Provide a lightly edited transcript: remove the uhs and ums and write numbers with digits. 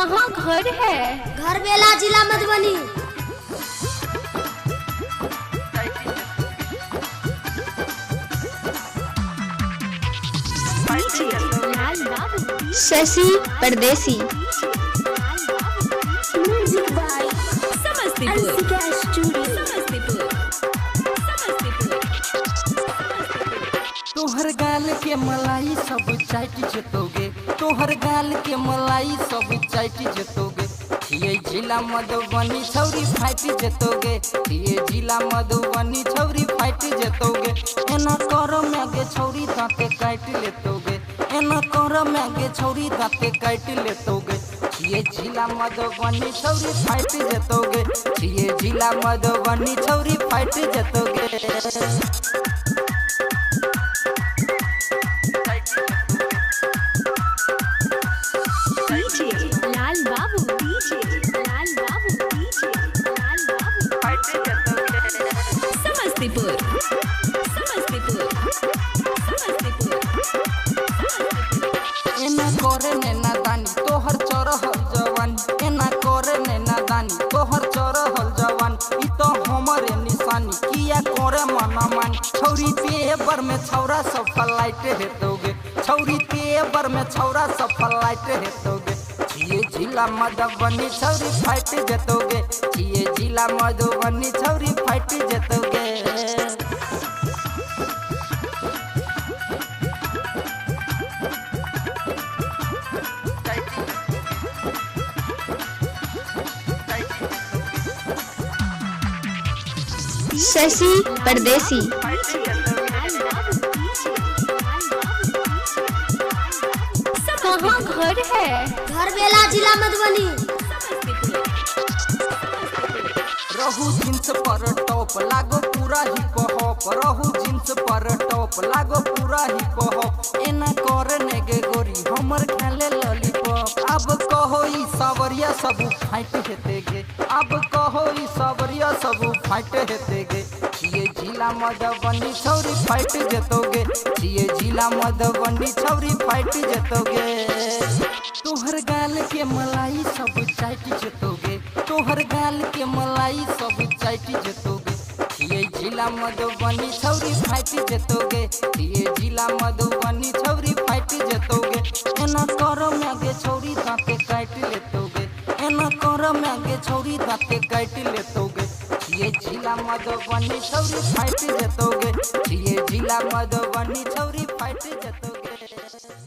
कहाँ घर है? घर बेला, जिला मधुबनी। शशि परदेसी। तोहर गाल के मलाई सब चाट जतोगे, तोहर गाल के मलाई सब चाट जतोगे। ये जिला मधुबनी छौरी फाट जतोगे, ये जिला मधुबनी छौरी फाट जतोगे। एना कर मैगे छौरी दांते काट लेतोगे, एना कर मैगे छौरी दांते काट लेतोगे। ये जिला मधुबनी छौरी फाट जतोगे, ये जिला मधुबनी छौरी फाट जतोगे। समस्तीपुर एना करे नैना दानी तोहर चरहल जवान, एना करे नैना दानी तोहर चरहल जवान। ई तो हमरे निशानी किया करे मनमान। छौरी पेबर में छौरा सब फ्लाइट हेतोगे, छौरी पेबर में छौरा सब फ्लाइट हेतोगे। ये जिला मधुबनी छौरी फाइट जतोगे, ये जिला मधुबनी छौरी फाइट जतोगे। शशि परदेसी। कहाँ घर है? घर बेला, जिला मधुबनी। रहू जींस पर टॉप लागो पूरा हिप हॉप, रहू जींस पर टॉप लागो पूरा हिप हॉप। एना करने गे गोरी हमर खेले लॉलीपॉप। अब कहो ई सावरिया सब फाइट हेते गे, अब कहो ई सावरिया सब फाइट हेते गे। ये जिला मधुबनी छौरी फाइट जतोगे, ये जिला मधुबनी छौरी फाइट जतोगे। तोहर गाल के मलाई सब चाट जतोगे, तोहर गाल के मलाई सब चाट जतोगे। ये जिला मधुबनी छौरी फाइट जतोगे, ये जिला मधुबनी छौरी फाइट जतोगे। एना कर मैगे छौरी दांते काट लेतोगे, एना कर मैगे छौरी दांते काट लेतोगे। ये जिला मधुबनी छौरी फाइट जतोगे, ये जिला मधुबनी छौरी फाइट जतोगे।